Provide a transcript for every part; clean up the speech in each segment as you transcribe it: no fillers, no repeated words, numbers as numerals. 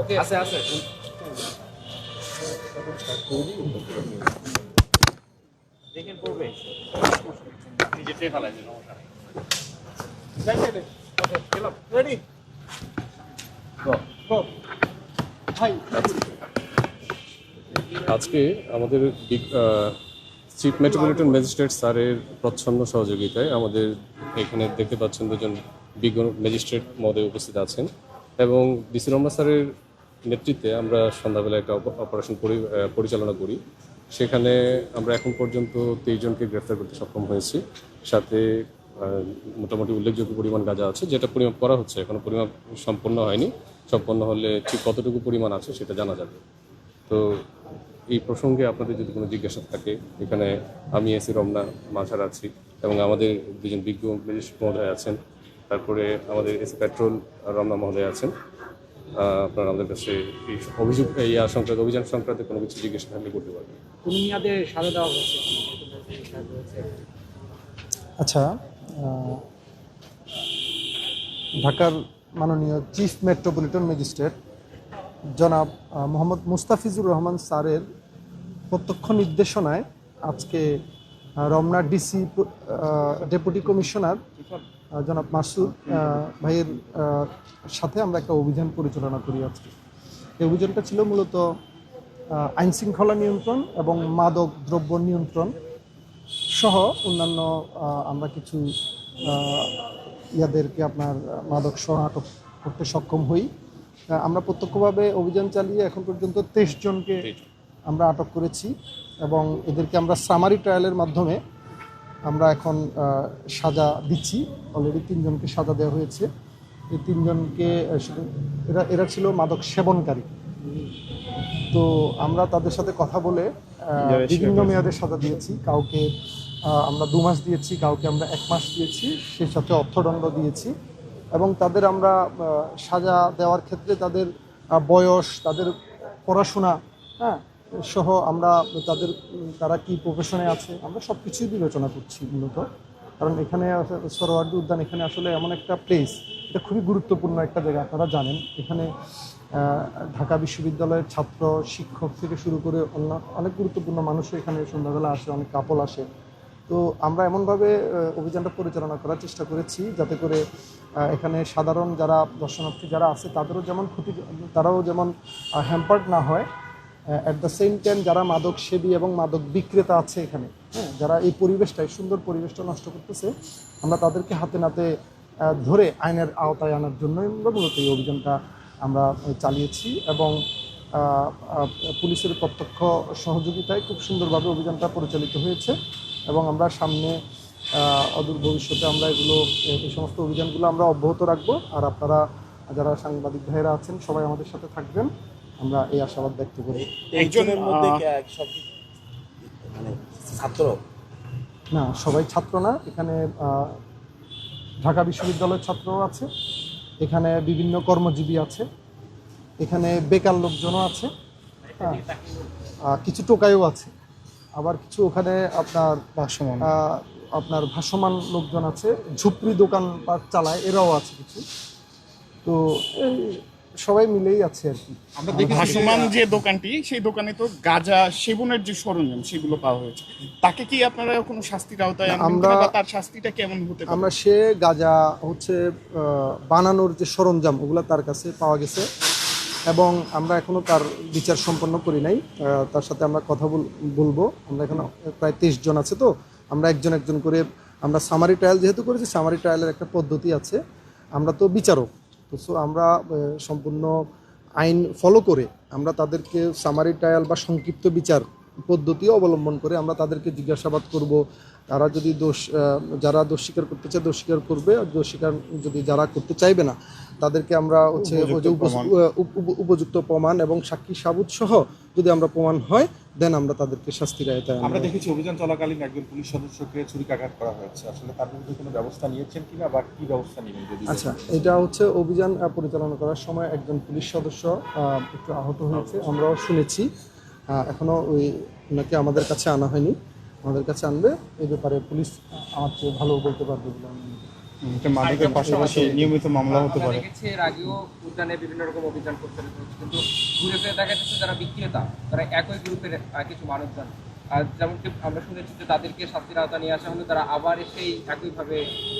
ওকে আছে আছে দেখেন পড়বে নিজেরটাই ফেলাই দিন সমস্যা নেই যাই যাই ওকে গেলাম রেডি গো গো হাই আজকে আমাদের চিফ মেট্রোপলিটন ম্যাজিস্ট্রেট স্যারের প্রচ্ছন্ন সহযোগিতায় আমাদের এখানে দেখতে পাচ্ছেন দুজন বিজ্ঞ ম্যাজিস্ট্রেট মহোদয় উপস্থিত আছেন এবং ডিসি রমনা স্যারের নেতৃত্বে আমরা সন্ধ্যাবেলা একটা অপারেশন পরিচালনা করি। সেখানে আমরা এখন পর্যন্ত 23 জনকে গ্রেফতার করতে সক্ষম হয়েছি। সাথে মোটামুটি উল্লেখযোগ্য পরিমাণ গাঁজা আছে, যেটা পরিমাপ করা হচ্ছে। এখনো পরিমাপ সম্পন্ন হয়নি, সম্পন্ন হলে ঠিক কতটুকু পরিমাণ আছে সেটা জানা যাবে। তো এই প্রসঙ্গে আপনাদের যদি কোনো জিজ্ঞাসা থাকে, এখানে আমি এসি রমনা মাঝার আছি এবং আমাদের দুজন বিজ্ঞ ম্যাজিস্ট্রেট মহোদয় আছেন, তারপরে আমাদের এসি পেট্রোল রমনা মহোদয় আছেন। আপনারা আমাদের কাছে এই অভিযোগ সংক্রান্ত অভিযান সংক্রান্ত কোনো কিছু জিজ্ঞাসা থাকলে করতে পারবেন। কোন মেয়াদে সাজা দেওয়া হচ্ছে আচ্ছা, ঢাকার মাননীয় চিফ মেট্রোপলিটন ম্যাজিস্ট্রেট জনাব মোহাম্মদ মুস্তাফিজুর রহমান স্যারের প্রত্যক্ষ নির্দেশনায় আজকে রমনা ডিসি ডেপুটি কমিশনার জনাব মাসুদ ভাইয়ের সাথে আমরা একটা অভিযান পরিচালনা করি আজকে। এই অভিযানটা ছিল মূলত আইনশৃঙ্খলা নিয়ন্ত্রণ এবং মাদক দ্রব্য নিয়ন্ত্রণ সহ অন্যান্য আমরা কিছু ইয়াদেরকে আপনার মাদক সহ আটক করতে সক্ষম হই। আমরা প্রত্যক্ষভাবে অভিযান চালিয়ে এখন পর্যন্ত 23 জনকে আমরা আটক করেছি এবং এদেরকে আমরা সামারি ট্রায়ালের মাধ্যমে আমরা এখন সাজা দিচ্ছি। অলরেডি 3 জনকে সাজা দেওয়া হয়েছে। এই 3 জনকে এরা ছিল মাদক সেবনকারী। তো আমরা তাদের সাথে কথা বলে বিভিন্ন মেয়াদে সাজা দিয়েছি। কাউকে আমরা 2 মাস দিয়েছি, কাউকে আমরা 1 মাস দিয়েছি, সেই সাথে অর্থদণ্ড দিয়েছি। এবং তাদের আমরা সাজা দেওয়ার ক্ষেত্রে তাদের বয়স, তাদের পড়াশোনা সহ আমরা তারা কি প্রফেশনে আছে আমরা সব কিছুই বিবেচনা করছি মূলত। কারণ এখানে সোহরাওয়ার্দী উদ্যান এখানে আসলে এমন একটা প্লেস, এটা খুবই গুরুত্বপূর্ণ একটা জায়গা। আপনারা জানেন এখানে ঢাকা বিশ্ববিদ্যালয়ের ছাত্র, শিক্ষক থেকে শুরু করে অনেক গুরুত্বপূর্ণ মানুষও এখানে সন্ধ্যাবেলা আসে, অনেক কাপল আসে। তো আমরা এমনভাবে অভিযানটা পরিচালনা করার চেষ্টা করেছি যাতে করে এখানে সাধারণ যারা দর্শনার্থী যারা আছে তারাও যেমন হ্যাম্পার্ড না হয়। অ্যাট দ্য সেম টাইম যারা মাদক সেবী এবং মাদক বিক্রেতা আছে এখানে, যারা এই পরিবেশটা, সুন্দর পরিবেশটা নষ্ট করতেছে, আমরা তাদেরকে হাতে নাতে ধরে আইনের আওতায় আনার জন্যই আমরা মূলত এই অভিযানটা আমরা চালিয়েছি। এবং পুলিশের প্রত্যক্ষ সহযোগিতায় খুব সুন্দরভাবে অভিযানটা পরিচালিত হয়েছে এবং আমরা সামনে অদূর ভবিষ্যতে আমরা এই সমস্ত অভিযানগুলো আমরা অব্যাহত রাখবো। আর আপনারা যারা সাংবাদিক ভাইয়েরা আছেন সবাই আমাদের সাথে থাকবেন, আমরা এই আশাবাদ ব্যক্ত করি। একজনের মধ্যে মানে ছাত্র না, সবাই ছাত্র না। এখানে ঢাকা বিশ্ববিদ্যালয়ের ছাত্রও আছে, এখানে বিভিন্ন কর্মজীবী আছে, এখানে বেকার লোকজনও আছে, কিছু টোকাইও আছে, আবার কিছু ওখানে আপনার ভাসমান লোকজন আছে, ঝুপড়ি দোকান চালায়, এরাও আছে কিছু। তো এই সবাই মিলেই আছে আর কি। আমরা দেখি ভাসমান যে দোকানটি, সেই দোকানে তো গাঁজা সেবনের যে সরঞ্জাম সেগুলো পাওয়া হয়েছে। তাকে কি আপনারা কোনো শাস্তির আওতায় আনবেন কিনা বা তার শাস্তিটা কেমন হতে পারে? আমরা সে গাঁজা বানানোর যে সরঞ্জাম ওগুলো তার কাছে পাওয়া গেছে এবং আমরা এখনো তার বিচার সম্পন্ন করি নাই। তার সাথে আমরা কথা বলবো। আমরা এখন প্রায় 23 জন আছে, তো আমরা একজন একজন করে আমরা সামারি ট্রায়াল যেহেতু করেছি, সামারি ট্রায়ালের একটা পদ্ধতি আছে। আমরা তো বিচারক, তো সো আমরা সম্পূর্ণ আইন ফলো করে আমরা তাদেরকে সামারি ট্রায়াল বা সংক্ষিপ্ত বিচার পদ্ধতি অবলম্বন করে আমরা তাদেরকে জিজ্ঞাসাবাদ করব। তারা যদি যারা দোষ স্বীকার করতে চায় দোষ স্বীকার করবে, আর দোষ স্বীকার যদি যারা করতে চাইবে না তাদেরকে আমরা উপযুক্ত প্রমাণ এবং সাক্ষী সাবুত সহ যদি আমরা প্রমাণ হয় দেন আমরা তাদেরকে শাস্তির আওতায় আমরা দেখেছি অভিযান চলাকালীন একজন পুলিশ সদস্যকে ছুরিকাঘাত করা হয়েছে। আসলে তার বিরুদ্ধে কোনো ব্যবস্থা নিয়েছেন কিনা বা কি ব্যবস্থা নেবেন যদি? আচ্ছা, এটা অভিযান পরিচালনা করার সময় একজন পুলিশ সদস্য একটু আহত হয়েছে, আমরাও শুনেছি। এখনো ওনাকে আমাদের কাছে আনা হয়নি, আমাদের কাছে আনবে। এই ব্যাপারে পুলিশ আমার চেয়ে ভালো বলতে পারবে বলে আমি মাদকের পাশাপাশি নিয়মিত মামলা হতে আমরা পারে। দেখেছি এর আগেও উদ্যানে বিভিন্ন রকম অভিযান পরিচালিত হচ্ছে, কিন্তু ঘুরে ফিরে দেখা যাচ্ছে যারা বিক্রেতা তারা একই গ্রুপের কিছু মানুষজন, আর যেমনটি আমরা শুনেছি যে তাদেরকে শাস্তির আওতা নিয়ে আসা হলে তারা আবার এসেই একইভাবে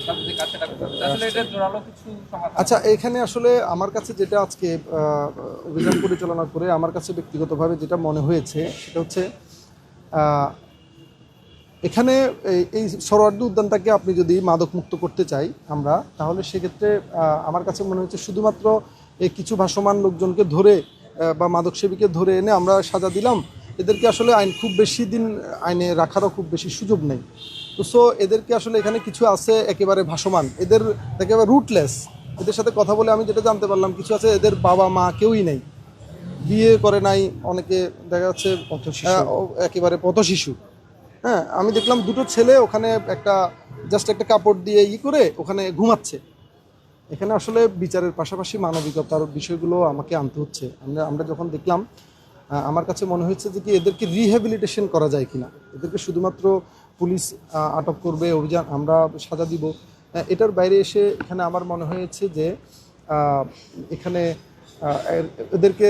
তাদের কাছে টাকা করবে। আসলে এটা জোরালো কিছু সমাধান। আচ্ছা, এখানে আসলে আমার কাছে যেটা আজকে অভিযান পরিচালনা করে আমার কাছে ব্যক্তিগতভাবে যেটা মনে হয়েছে সেটা হচ্ছে এখানে এই সরোয়ার্দী উদ্যানটাকে আপনি যদি মাদক মুক্ত করতে চাই আমরা, তাহলে সেক্ষেত্রে আমার কাছে মনে হচ্ছে শুধুমাত্র এই কিছু ভাসমান লোকজনকে ধরে বা মাদক সেবীকে ধরে এনে আমরা সাজা দিলাম, এদেরকে আসলে আইন খুব বেশি দিন আইনে রাখারও খুব বেশি সুযোগ নেই। তো সো এদেরকে আসলে এখানে কিছু আছে একেবারে ভাসমান, এদের একেবারে রুটলেস। এদের সাথে কথা বলে আমি যেটা জানতে পারলাম, কিছু আছে এদের বাবা মা কেউই নেই, বিয়ে করে নাই, অনেকে দেখা যাচ্ছে একেবারে পথশিশু। হ্যাঁ, আমি দেখলাম দুটো ছেলে ওখানে জাস্ট একটা কাপড় দিয়ে করে ওখানে ঘুমাচ্ছে। এখানে আসলে বিচারের পাশাপাশি মানবিকতার বিষয়গুলো আমাকে আনতে হচ্ছে। আমরা যখন দেখলাম, আমার কাছে মনে হয়েছে যে কি এদেরকে রিহ্যাবিলিটেশন করা যায় কিনা। এদেরকে শুধুমাত্র পুলিশ আটক করবে, অভিযান আমরা সাজা দিব, এটার বাইরে এসে এখানে আমার মনে হয়েছে যে এখানে এদেরকে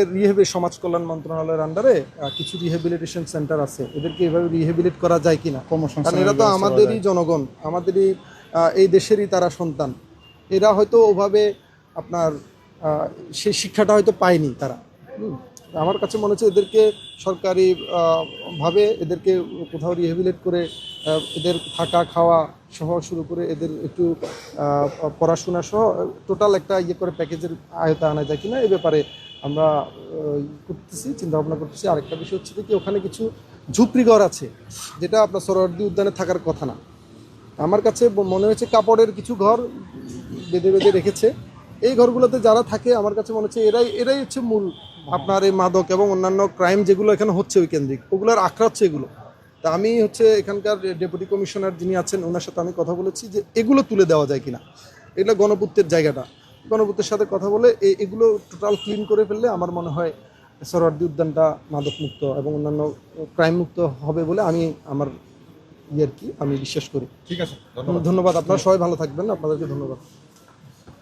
সমাজ কল্যাণ মন্ত্রণালয়ের আন্ডারে কিছু রিহ্যাবিলিটেশন সেন্টার আছে, এদেরকে এভাবে রিহ্যাবিলিট করা যায় কিনা। কারণ এরা তো আমাদেরই জনগণ, আমাদেরই এই দেশেরই তারা সন্তান। এরা হয়তো ওভাবে আপনার সেই শিক্ষাটা হয়তো পায়নি তারা। আমার কাছে মনে হচ্ছে এদেরকে সরকারি ভাবে এদেরকে কোথাও রিহ্যাবিলিট করে এদের থাকা খাওয়া সহ শুরু করে এদের একটু পড়াশোনা সহ টোটাল একটা করে প্যাকেজের আয়তা আনা যায় কিনা, এ ব্যাপারে আমরা চিন্তাভাবনা করতেছি। আরেকটা বিষয় হচ্ছে কি, ওখানে কিছু ঝুপড়িঘর আছে যেটা আপনার সরোয়ার্দী উদ্যানে থাকার কথা না। আমার কাছে মনে হয়েছে কাপড়ের কিছু ঘর বেঁধে বেঁধে রেখেছে। এই ঘরগুলোতে যারা থাকে আমার কাছে মনে হচ্ছে এরাই হচ্ছে মূল আপনার এই মাদক এবং অন্যান্য ক্রাইম যেগুলো এখানে হচ্ছে ওই কেন্দ্রিক, ওগুলোর আখড়া হচ্ছে এগুলো। তা আমি এখানকার ডেপুটি কমিশনার যিনি আছেন ওনার সাথে আমি কথা বলেছি যে এগুলো তুলে দেওয়া যায় কিনা। এগুলো গণপূর্তের জায়গাটা, গণপূর্তের সাথে কথা বলে এগুলো টোটাল ক্লিন করে ফেললে আমার মনে হয় সরোয়ার্দী উদ্যানটা মাদক মুক্ত এবং অন্যান্য ক্রাইম মুক্ত হবে বলে আমার আমি বিশ্বাস করি। ঠিক আছে, ধন্যবাদ। আপনারা সবাই ভালো থাকবেন, আপনাদেরকে ধন্যবাদ।